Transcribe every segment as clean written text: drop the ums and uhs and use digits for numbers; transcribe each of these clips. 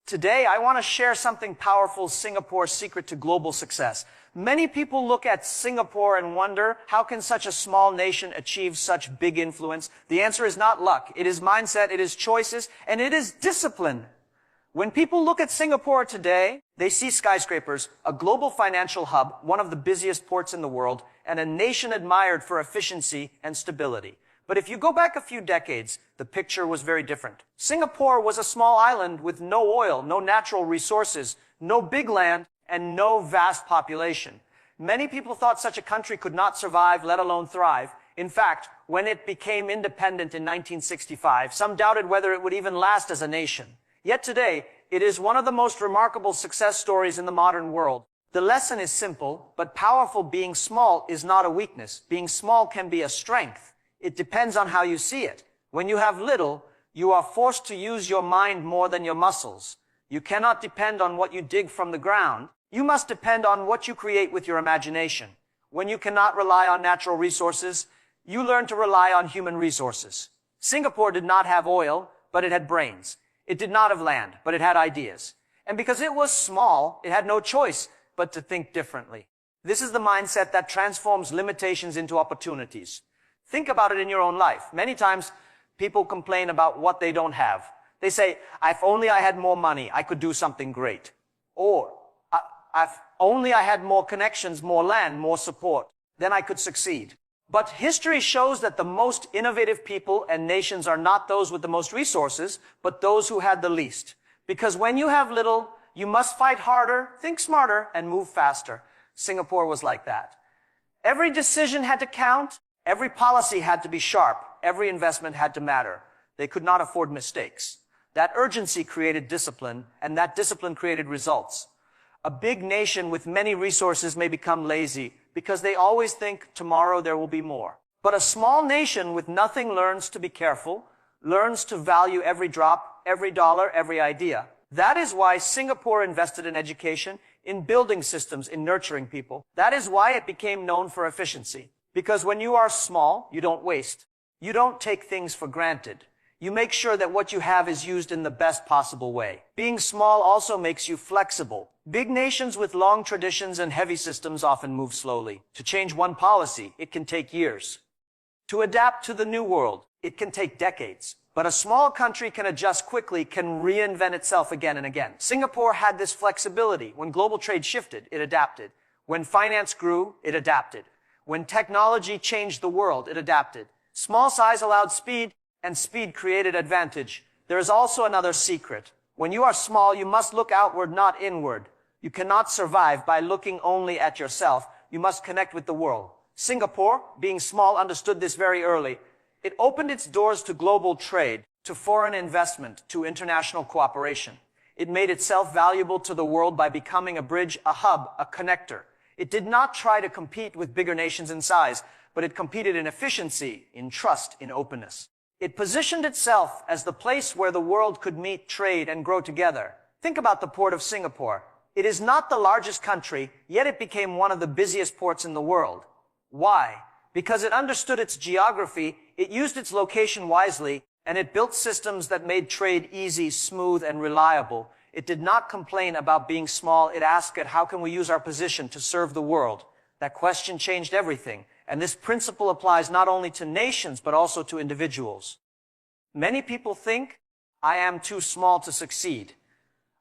Today, I want to share something powerful, Singapore's secret to global success. Many people look at Singapore and wonder, how can such a small nation achieve such big influence? The answer is not luck. It is mindset, it is choices, and it is discipline. When people look at Singapore today, they see skyscrapers, a global financial hub, one of the busiest ports in the world, and a nation admired for efficiency and stability. But if you go back a few decades, the picture was very different. Singapore was a small island with no oil, no natural resources, no big land, and no vast population. Many people thought such a country could not survive, let alone thrive. In fact, when it became independent in 1965, some doubted whether it would even last as a nation. Yet today, it is one of the most remarkable success stories in the modern world. The lesson is simple, but powerful. Being small is not a weakness. Being small can be a strength. It depends on how you see it. When you have little, you are forced to use your mind more than your muscles. You cannot depend on what you dig from the ground. You must depend on what you create with your imagination. When you cannot rely on natural resources, you learn to rely on human resources. Singapore did not have oil, but it had brains. It did not have land, but it had ideas. And because it was small, it had no choice but to think differently. This is the mindset that transforms limitations into opportunities. Think about it in your own life. Many times, people complain about what they don't have. They say, if only I had more money, I could do something great. Or, if only I had more connections, more land, more support, then I could succeed. But history shows that the most innovative people and nations are not those with the most resources, but those who had the least. Because when you have little, you must fight harder, think smarter, and move faster. Singapore was like that. Every decision had to count. Every policy had to be sharp. Every investment had to matter. They could not afford mistakes. That urgency created discipline, and that discipline created results. A big nation with many resources may become lazy because they always think tomorrow there will be more. But a small nation with nothing learns to be careful, learns to value every drop, every dollar, every idea. That is why Singapore invested in education, in building systems, in nurturing people. That is why it became known for efficiency. Because when you are small, you don't waste. You don't take things for granted. You make sure that what you have is used in the best possible way. Being small also makes you flexible. Big nations with long traditions and heavy systems often move slowly. To change one policy, it can take years. To adapt to the new world, it can take decades. But a small country can adjust quickly, can reinvent itself again and again. Singapore had this flexibility. When global trade shifted, it adapted. When finance grew, it adapted. When technology changed the world, it adapted. Small size allowed speed, and speed created advantage. There is also another secret. When you are small, you must look outward, not inward. You cannot survive by looking only at yourself. You must connect with the world. Singapore, being small, understood this very early. It opened its doors to global trade, to foreign investment, to international cooperation. It made itself valuable to the world by becoming a bridge, a hub, a connector. It did not try to compete with bigger nations in size, but it competed in efficiency, in trust, in openness. It positioned itself as the place where the world could meet, trade, and grow together. Think about the port of Singapore. It is not the largest country, yet it became one of the busiest ports in the world. Why? Because it understood its geography, it used its location wisely, and it built systems that made trade easy, smooth, and reliable. It did not complain about being small. It asked it, how can we use our position to serve the world? That question changed everything. And this principle applies not only to nations, but also to individuals. Many people think, I am too small to succeed.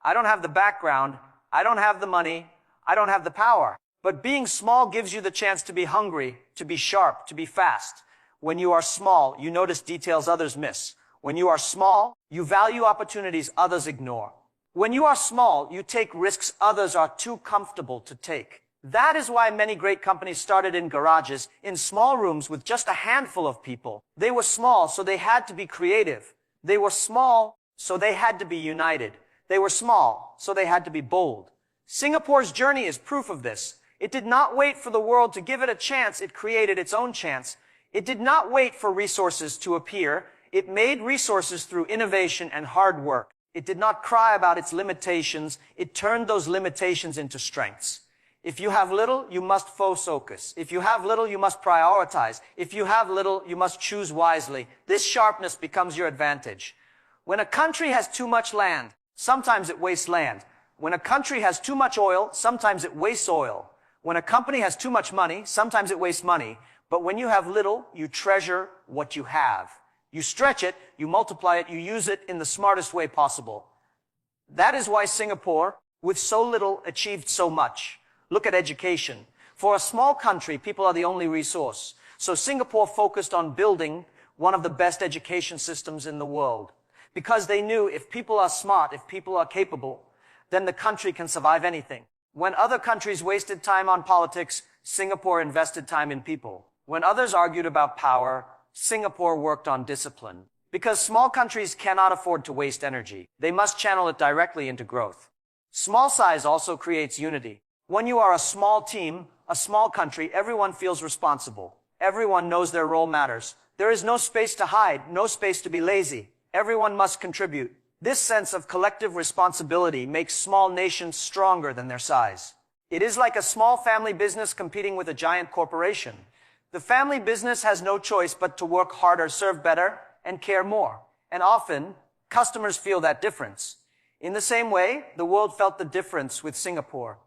I don't have the background. I don't have the money. I don't have the power. But being small gives you the chance to be hungry, to be sharp, to be fast. When you are small, you notice details others miss. When you are small, you value opportunities others ignore. When you are small, you take risks others are too comfortable to take. That is why many great companies started in garages, in small rooms with just a handful of people. They were small, so they had to be creative. They were small, so they had to be united. They were small, so they had to be bold. Singapore's journey is proof of this. It did not wait for the world to give it a chance. It created its own chance. It did not wait for resources to appear. It made resources through innovation and hard work. It did not cry about its limitations. It turned those limitations into strengths. If you have little, you must focus. If you have little, you must prioritize. If you have little, you must choose wisely. This sharpness becomes your advantage. When a country has too much land, Sometimes it wastes land. When a country has too much oil, sometimes it wastes oil. When a company has too much money, sometimes it wastes money. But when you have little, you treasure what you have. You stretch it, you multiply it, you use it in the smartest way possible. That is why Singapore, with so little, achieved so much. Look at education. For a small country, people are the only resource. So Singapore focused on building one of the best education systems in the world. Because they knew if people are smart, if people are capable, then the country can survive anything. When other countries wasted time on politics, Singapore invested time in people. When others argued about power, Singapore worked on discipline. Because small countries cannot afford to waste energy. They must channel it directly into growth. Small size also creates unity. When you are a small team, a small country, everyone feels responsible. Everyone knows their role matters. There is no space to hide, no space to be lazy. Everyone must contribute. This sense of collective responsibility makes small nations stronger than their size. It is like a small family business competing with a giant corporation. The family business has no choice but to work harder, serve better, and care more. And often, customers feel that difference. In the same way, the world felt the difference with Singapore.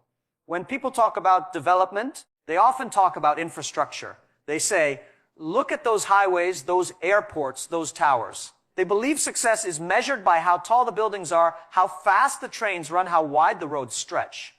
When people talk about development, they often talk about infrastructure. They say, look at those highways, those airports, those towers. They believe success is measured by how tall the buildings are, how fast the trains run, how wide the roads stretch.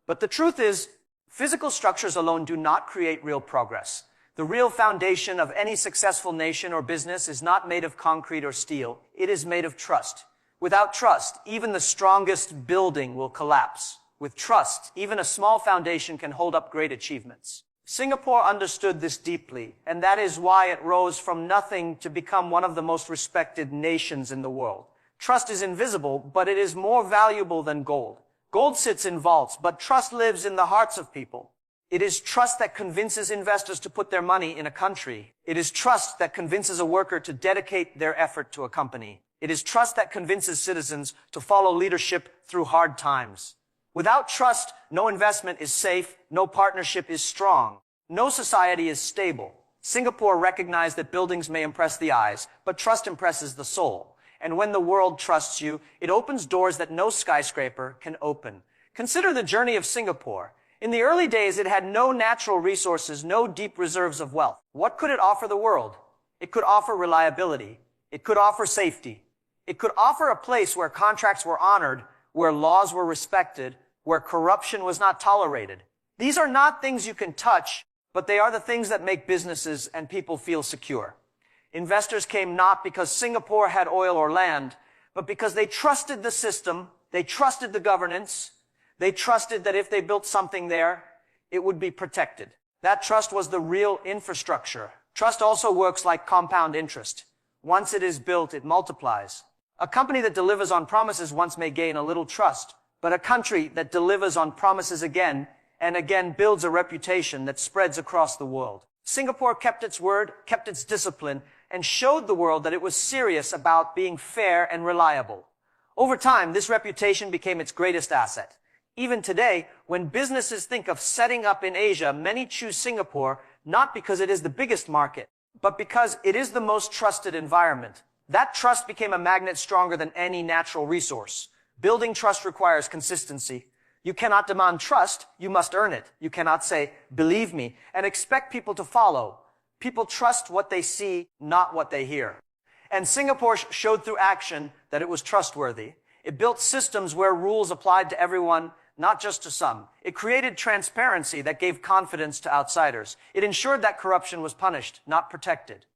But the truth is, physical structures alone do not create real progress. The real foundation of any successful nation or business is not made of concrete or steel. It is made of trust. Without trust, even the strongest building will collapse. With trust, even a small foundation can hold up great achievements. Singapore understood this deeply, and that is why it rose from nothing to become one of the most respected nations in the world. Trust is invisible, but it is more valuable than gold. Gold sits in vaults, but trust lives in the hearts of people. It is trust that convinces investors to put their money in a country. It is trust that convinces a worker to dedicate their effort to a company. It is trust that convinces citizens to follow leadership through hard times. Without trust, no investment is safe, no partnership is strong, no society is stable. Singapore recognized that buildings may impress the eyes, but trust impresses the soul. And when the world trusts you, it opens doors that no skyscraper can open. Consider the journey of Singapore. In the early days, it had no natural resources, no deep reserves of wealth. What could it offer the world? It could offer reliability. It could offer safety. It could offer a place where contracts were honored, where laws were respected, where corruption was not tolerated. These are not things you can touch, but they are the things that make businesses and people feel secure. Investors came not because Singapore had oil or land, but because they trusted the system, they trusted the governance, they trusted that if they built something there, it would be protected. That trust was the real infrastructure. Trust also works like compound interest. Once it is built, it multiplies. A company that delivers on promises once may gain a little trust, but a country that delivers on promises again and again builds a reputation that spreads across the world. Singapore kept its word, kept its discipline, and showed the world that it was serious about being fair and reliable. Over time, this reputation became its greatest asset. Even today, when businesses think of setting up in Asia, many choose Singapore not because it is the biggest market, but because it is the most trusted environment. That trust became a magnet stronger than any natural resource. Building trust requires consistency. You cannot demand trust, you must earn it. You cannot say, believe me, and expect people to follow. People trust what they see, not what they hear. And Singapore showed through action that it was trustworthy. It built systems where rules applied to everyone, not just to some. It created transparency that gave confidence to outsiders. It ensured that corruption was punished, not protected.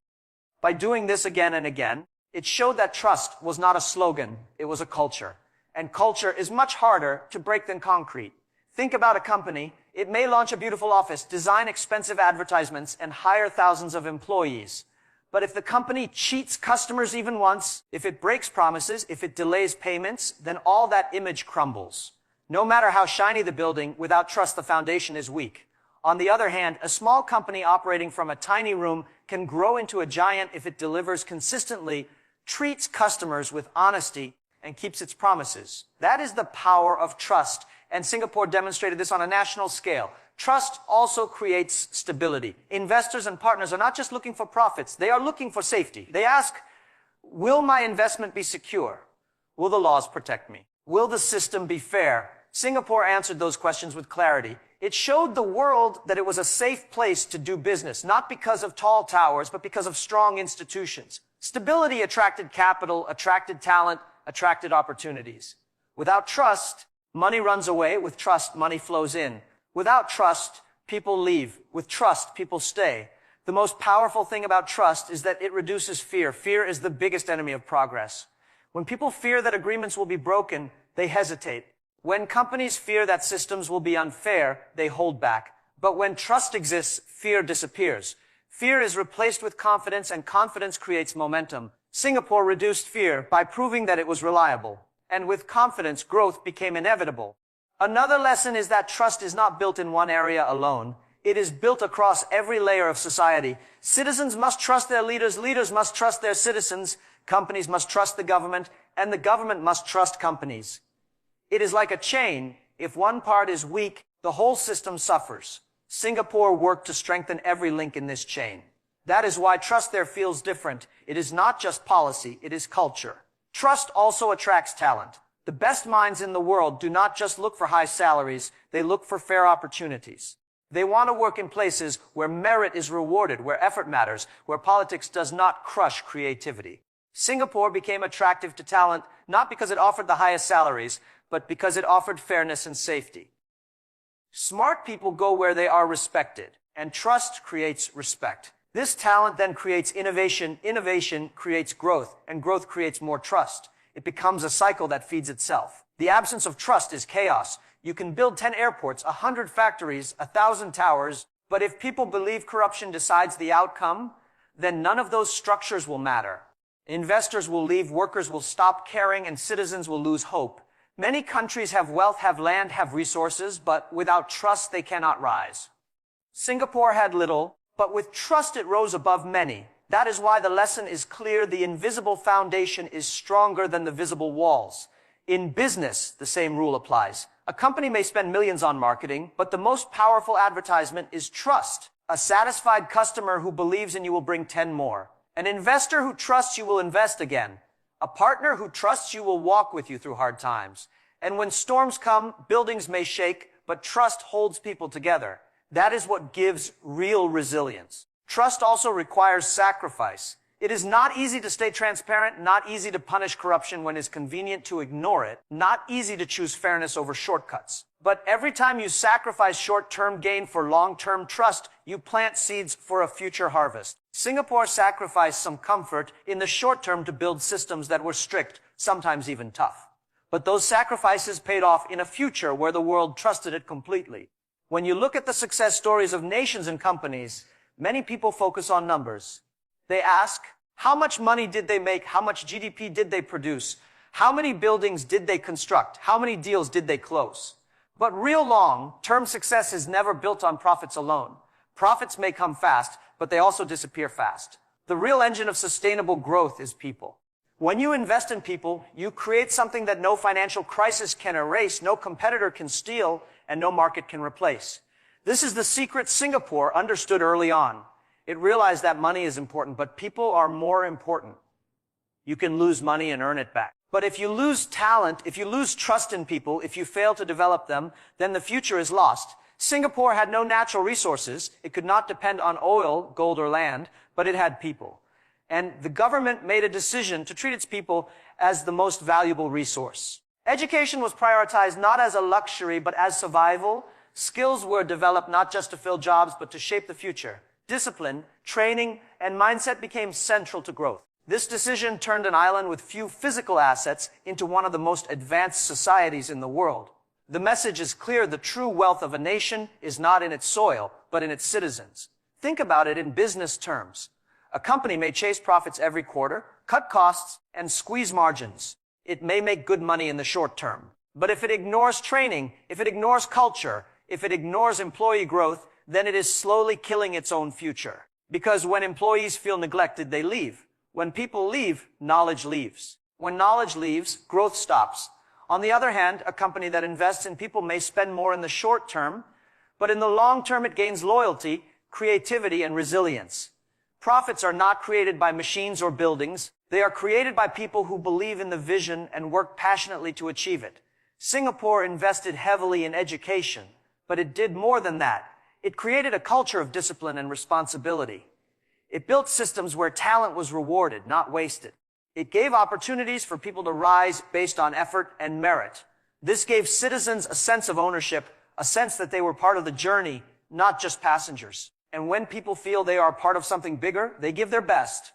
By doing this again and again, it showed that trust was not a slogan, it was a culture. And culture is much harder to break than concrete. Think about a company. It may launch a beautiful office, design expensive advertisements, and hire thousands of employees. But if the company cheats customers even once, if it breaks promises, if it delays payments, then all that image crumbles. No matter how shiny the building, without trust the foundation is weak. On the other hand, a small company operating from a tiny room can grow into a giant if it delivers consistently, treats customers with honesty, and keeps its promises. That is the power of trust, and Singapore demonstrated this on a national scale. Trust also creates stability. Investors and partners are not just looking for profits, they are looking for safety. They ask, will my investment be secure? Will the laws protect me? Will the system be fair? Singapore answered those questions with clarity. It showed the world that it was a safe place to do business, not because of tall towers, but because of strong institutions. Stability attracted capital, attracted talent, attracted opportunities. Without trust, money runs away. With trust, money flows in. Without trust, people leave. With trust, people stay. The most powerful thing about trust is that it reduces fear. Fear is the biggest enemy of progress. When people fear that agreements will be broken, they hesitate. When companies fear that systems will be unfair, they hold back. But when trust exists, fear disappears. Fear is replaced with confidence, and confidence creates momentum. Singapore reduced fear by proving that it was reliable. And with confidence, growth became inevitable. Another lesson is that trust is not built in one area alone. It is built across every layer of society. Citizens must trust their leaders, leaders must trust their citizens, companies must trust the government, and the government must trust companies. It is like a chain. If one part is weak, the whole system suffers. Singapore worked to strengthen every link in this chain. That is why trust there feels different. It is not just policy, it is culture. Trust also attracts talent. The best minds in the world do not just look for high salaries, they look for fair opportunities. They want to work in places where merit is rewarded, where effort matters, where politics does not crush creativity. Singapore became attractive to talent not because it offered the highest salaries, but because it offered fairness and safety. Smart people go where they are respected, and trust creates respect. This talent then creates innovation, innovation creates growth, and growth creates more trust. It becomes a cycle that feeds itself. The absence of trust is chaos. You can build 10 airports, 100 factories, 1,000 towers, but if people believe corruption decides the outcome, then none of those structures will matter. Investors will leave, workers will stop caring, and citizens will lose hope. Many countries have wealth, have land, have resources, but without trust they cannot rise. Singapore had little, but with trust it rose above many. That is why the lesson is clear. The invisible foundation is stronger than the visible walls. In business, the same rule applies. A company may spend millions on marketing, but the most powerful advertisement is trust. A satisfied customer who believes in you will bring 10 more. An investor who trusts you will invest again. A partner who trusts you will walk with you through hard times. And when storms come, buildings may shake, but trust holds people together. That is what gives real resilience. Trust also requires sacrifice. It is not easy to stay transparent, not easy to punish corruption when it's convenient to ignore it, not easy to choose fairness over shortcuts. But every time you sacrifice short-term gain for long-term trust, you plant seeds for a future harvest. Singapore sacrificed some comfort in the short term to build systems that were strict, sometimes even tough. But those sacrifices paid off in a future where the world trusted it completely. When you look at the success stories of nations and companies, many people focus on numbers. They ask, how much money did they make? How much GDP did they produce? How many buildings did they construct? How many deals did they close? But real long-term success is never built on profits alone. Profits may come fast, but they also disappear fast. The real engine of sustainable growth is people. When you invest in people, you create something that no financial crisis can erase, no competitor can steal, and no market can replace. This is the secret Singapore understood early on. It realized that money is important, but people are more important. You can lose money and earn it back. But if you lose talent, if you lose trust in people, if you fail to develop them, then the future is lost. Singapore had no natural resources. It could not depend on oil, gold, or land, but it had people. And the government made a decision to treat its people as the most valuable resource. Education was prioritized not as a luxury, but as survival. Skills were developed not just to fill jobs, but to shape the future. Discipline, training, and mindset became central to growth. This decision turned an island with few physical assets into one of the most advanced societies in the world. The message is clear. The true wealth of a nation is not in its soil, but in its citizens. Think about it in business terms. A company may chase profits every quarter, cut costs, and squeeze margins. It may make good money in the short term. But if it ignores training, if it ignores culture, if it ignores employee growth, then it is slowly killing its own future. Because when employees feel neglected, they leave. When people leave, knowledge leaves. When knowledge leaves, growth stops. On the other hand, a company that invests in people may spend more in the short term, but in the long term it gains loyalty, creativity, and resilience. Profits are not created by machines or buildings. They are created by people who believe in the vision and work passionately to achieve it. Singapore invested heavily in education, but it did more than that. It created a culture of discipline and responsibility. It built systems where talent was rewarded, not wasted. It gave opportunities for people to rise based on effort and merit. This gave citizens a sense of ownership, a sense that they were part of the journey, not just passengers. And when people feel they are part of something bigger, they give their best.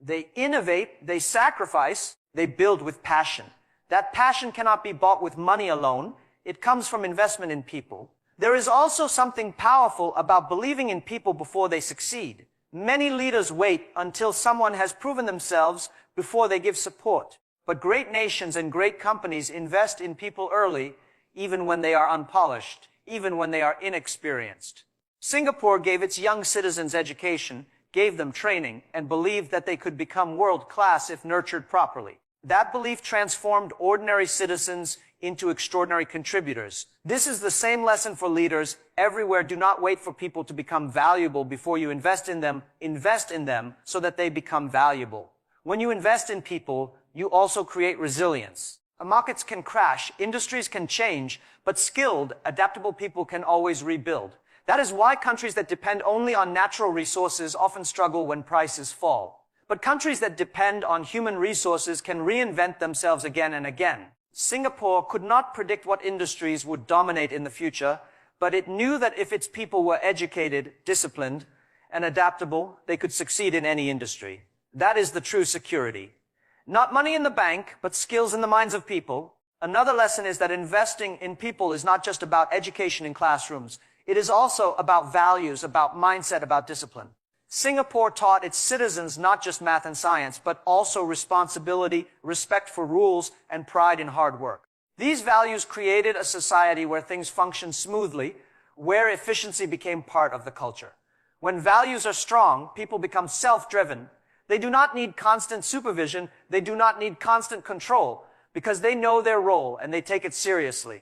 They innovate, they sacrifice, they build with passion. That passion cannot be bought with money alone. It comes from investment in people. There is also something powerful about believing in people before they succeed. Many leaders wait until someone has proven themselves before they give support. But great nations and great companies invest in people early, even when they are unpolished, even when they are inexperienced. Singapore gave its young citizens education, gave them training, and believed that they could become world-class if nurtured properly. That belief transformed ordinary citizens into extraordinary contributors. This is the same lesson for leaders everywhere. Do not wait for people to become valuable before you invest in them. Invest in them so that they become valuable. When you invest in people, you also create resilience. Markets can crash, industries can change, but skilled, adaptable people can always rebuild. That is why countries that depend only on natural resources often struggle when prices fall. But countries that depend on human resources can reinvent themselves again and again. Singapore could not predict what industries would dominate in the future, but it knew that if its people were educated, disciplined, and adaptable, they could succeed in any industry. That is the true security. Not money in the bank, but skills in the minds of people. Another lesson is that investing in people is not just about education in classrooms. It is also about values, about mindset, about discipline. Singapore taught its citizens not just math and science, but also responsibility, respect for rules, and pride in hard work. These values created a society where things functioned smoothly, where efficiency became part of the culture. When values are strong, people become self-driven. They do not need constant supervision. They do not need constant control, because they know their role and they take it seriously.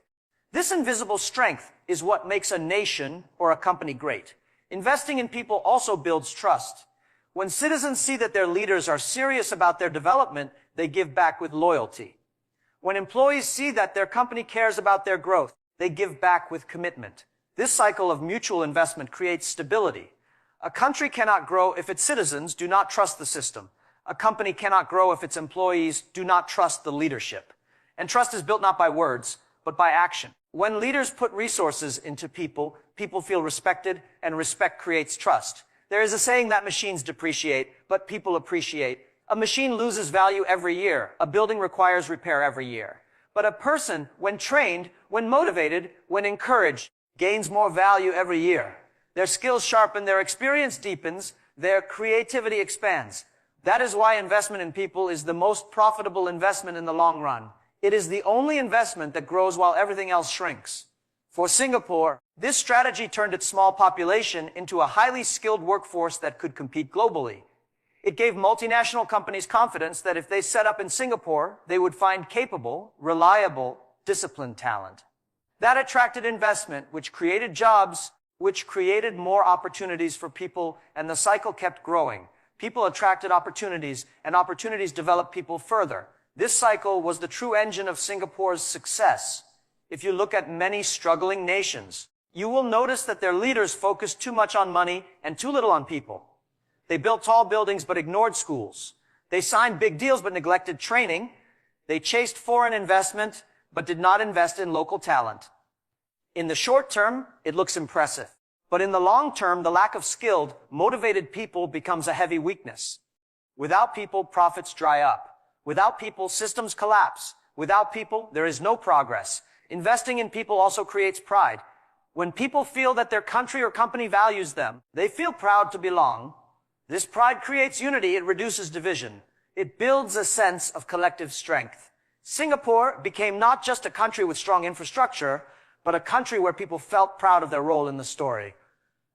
This invisible strength is what makes a nation or a company great. Investing in people also builds trust. When citizens see that their leaders are serious about their development, they give back with loyalty. When employees see that their company cares about their growth, they give back with commitment. This cycle of mutual investment creates stability. A country cannot grow if its citizens do not trust the system. A company cannot grow if its employees do not trust the leadership. And trust is built not by words, but by action. When leaders put resources into people, people feel respected, and respect creates trust. There is a saying that machines depreciate, but people appreciate. A machine loses value every year. A building requires repair every year. But a person, when trained, when motivated, when encouraged, gains more value every year. Their skills sharpen, their experience deepens, their creativity expands. That is why investment in people is the most profitable investment in the long run. It is the only investment that grows while everything else shrinks. For Singapore, this strategy turned its small population into a highly skilled workforce that could compete globally. It gave multinational companies confidence that if they set up in Singapore, they would find capable, reliable, disciplined talent. That attracted investment, which created jobs, which created more opportunities for people, and the cycle kept growing. People attracted opportunities, and opportunities developed people further. This cycle was the true engine of Singapore's success. If you look at many struggling nations, you will notice that their leaders focused too much on money and too little on people. They built tall buildings but ignored schools. They signed big deals but neglected training. They chased foreign investment but did not invest in local talent. In the short term, it looks impressive. But in the long term, the lack of skilled, motivated people becomes a heavy weakness. Without people, profits dry up. Without people, systems collapse. Without people, there is no progress. Investing in people also creates pride. When people feel that their country or company values them, they feel proud to belong. This pride creates unity, it reduces division. It builds a sense of collective strength. Singapore became not just a country with strong infrastructure, but a country where people felt proud of their role in the story.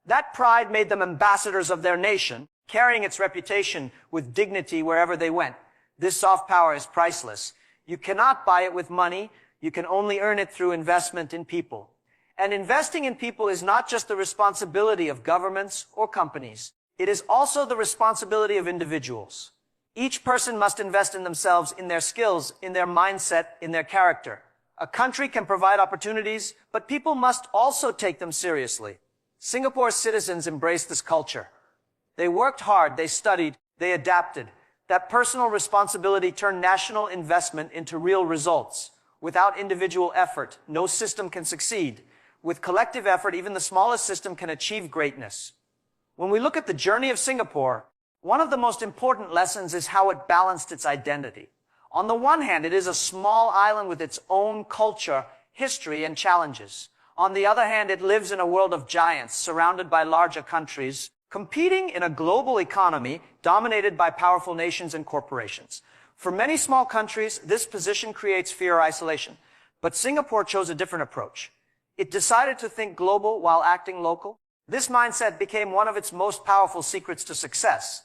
That pride made them ambassadors of their nation, carrying its reputation with dignity wherever they went. This soft power is priceless. You cannot buy it with money. You can only earn it through investment in people. And investing in people is not just the responsibility of governments or companies. It is also the responsibility of individuals. Each person must invest in themselves, in their skills, in their mindset, in their character. A country can provide opportunities, but people must also take them seriously. Singapore's citizens embraced this culture. They worked hard, they studied, they adapted. That personal responsibility turned national investment into real results. Without individual effort, no system can succeed. With collective effort, even the smallest system can achieve greatness. When we look at the journey of Singapore, one of the most important lessons is how it balanced its identity. On the one hand, it is a small island with its own culture, history, and challenges. On the other hand, it lives in a world of giants, surrounded by larger countries, competing in a global economy dominated by powerful nations and corporations. For many small countries, this position creates fear or isolation. But Singapore chose a different approach. It decided to think global while acting local. This mindset became one of its most powerful secrets to success.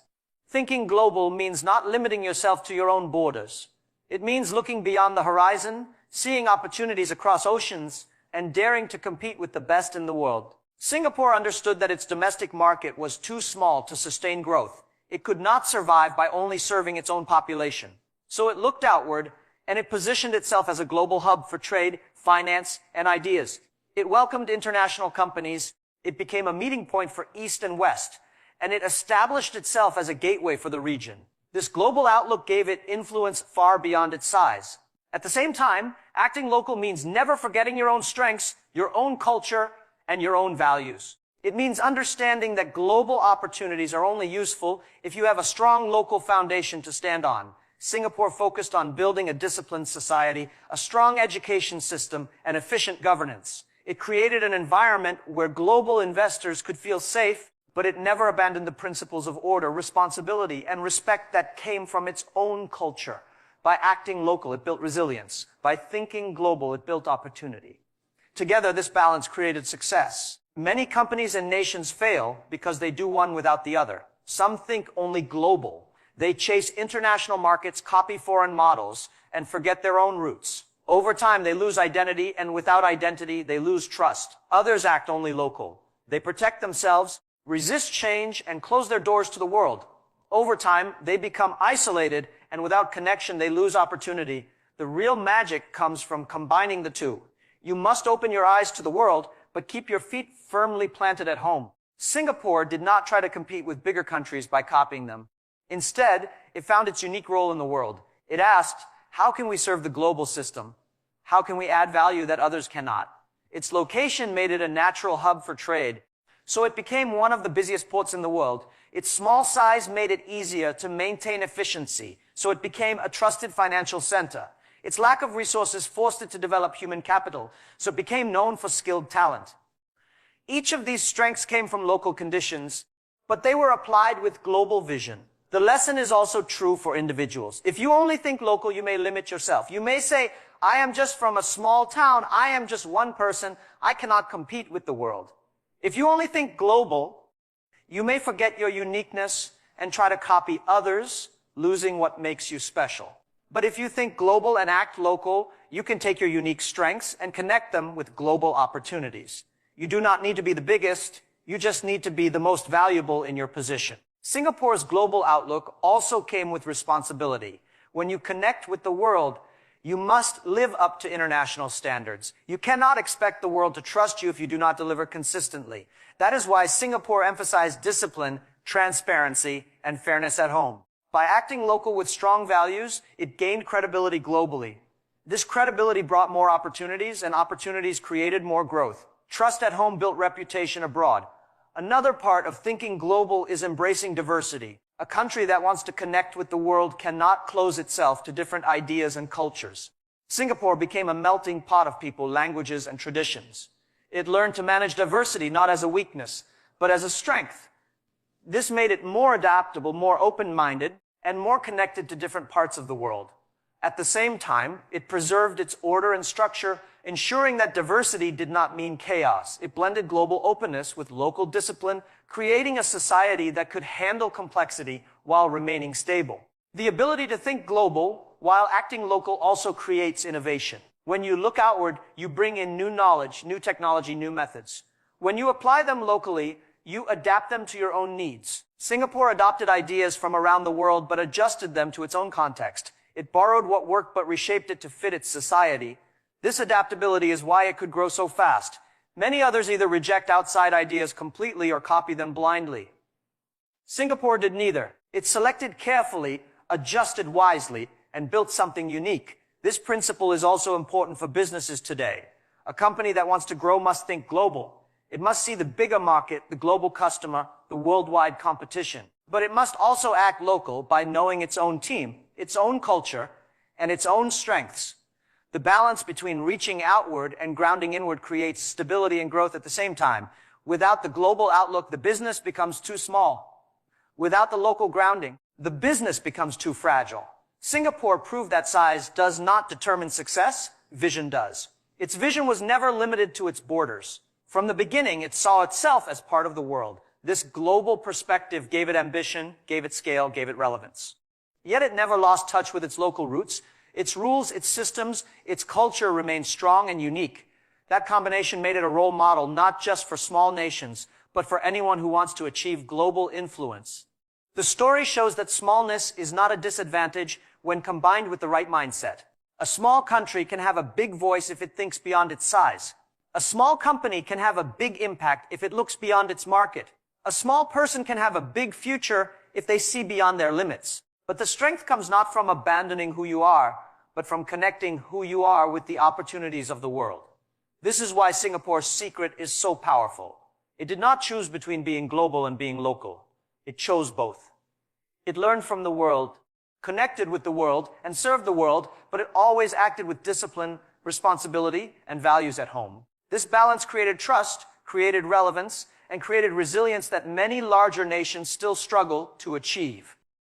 Thinking global means not limiting yourself to your own borders. It means looking beyond the horizon, seeing opportunities across oceans, and daring to compete with the best in the world. Singapore understood that its domestic market was too small to sustain growth. It could not survive by only serving its own population. So it looked outward, and it positioned itself as a global hub for trade, finance, and ideas. It welcomed international companies. It became a meeting point for East and West, and it established itself as a gateway for the region. This global outlook gave it influence far beyond its size. At the same time, acting local means never forgetting your own strengths, your own culture, and your own values. It means understanding that global opportunities are only useful if you have a strong local foundation to stand on. Singapore focused on building a disciplined society, a strong education system, and efficient governance. It created an environment where global investors could feel safe, but it never abandoned the principles of order, responsibility, and respect that came from its own culture. By acting local, it built resilience. By thinking global, it built opportunity. Together, this balance created success. Many companies and nations fail because they do one without the other. Some think only global. They chase international markets, copy foreign models, and forget their own roots. Over time, they lose identity, and without identity, they lose trust. Others act only local. They protect themselves, resist change, and close their doors to the world. Over time, they become isolated, and without connection, they lose opportunity. The real magic comes from combining the two. You must open your eyes to the world, but keep your feet firmly planted at home. Singapore did not try to compete with bigger countries by copying them. Instead, it found its unique role in the world. It asked, how can we serve the global system? How can we add value that others cannot? Its location made it a natural hub for trade. So it became one of the busiest ports in the world. Its small size made it easier to maintain efficiency, so it became a trusted financial center. Its lack of resources forced it to develop human capital, so it became known for skilled talent. Each of these strengths came from local conditions, but they were applied with global vision. The lesson is also true for individuals. If you only think local, you may limit yourself. You may say, I am just from a small town, I am just one person, I cannot compete with the world. If you only think global, you may forget your uniqueness and try to copy others, losing what makes you special. But if you think global and act local, you can take your unique strengths and connect them with global opportunities. You do not need to be the biggest, you just need to be the most valuable in your position. Singapore's global outlook also came with responsibility. When you connect with the world, you must live up to international standards. You cannot expect the world to trust you if you do not deliver consistently. That is why Singapore emphasized discipline, transparency, and fairness at home. By acting local with strong values, it gained credibility globally. This credibility brought more opportunities, and opportunities created more growth. Trust at home built reputation abroad. Another part of thinking global is embracing diversity. A country that wants to connect with the world cannot close itself to different ideas and cultures. Singapore became a melting pot of people, languages, and traditions. It learned to manage diversity not as a weakness, but as a strength. This made it more adaptable, more open-minded, and more connected to different parts of the world. At the same time, it preserved its order and structure, ensuring that diversity did not mean chaos. It blended global openness with local discipline, creating a society that could handle complexity while remaining stable. The ability to think global while acting local also creates innovation. When you look outward, you bring in new knowledge, new technology, new methods. When you apply them locally, You adapt them to your own needs. Singapore adopted ideas from around the world but adjusted them to its own context. It borrowed what worked but reshaped it to fit its society. This adaptability is why it could grow so fast. Many others either reject outside ideas completely or copy them blindly. Singapore did neither. It selected carefully, adjusted wisely, and built something unique. This principle is also important for businesses today. A company that wants to grow must think global. It must see the bigger market, the global customer, the worldwide competition. But it must also act local by knowing its own team, its own culture, and its own strengths. The balance between reaching outward and grounding inward creates stability and growth at the same time. Without the global outlook, the business becomes too small. Without the local grounding, the business becomes too fragile. Singapore proved that size does not determine success, vision does. Its vision was never limited to its borders. From the beginning, it saw itself as part of the world. This global perspective gave it ambition, gave it scale, gave it relevance. Yet it never lost touch with its local roots. Its rules, its systems, its culture remained strong and unique. That combination made it a role model not just for small nations, but for anyone who wants to achieve global influence. The story shows that smallness is not a disadvantage when combined with the right mindset. A small country can have a big voice if it thinks beyond its size. A small company can have a big impact if it looks beyond its market. A small person can have a big future if they see beyond their limits. But the strength comes not from abandoning who you are, but from connecting who you are with the opportunities of the world. This is why Singapore's secret is so powerful. It did not choose between being global and being local. It chose both. It learned from the world, connected with the world, and served the world, but it always acted with discipline, responsibility, and values at home. This balance created trust, created relevance, and created resilience that many larger nations still struggle to achieve.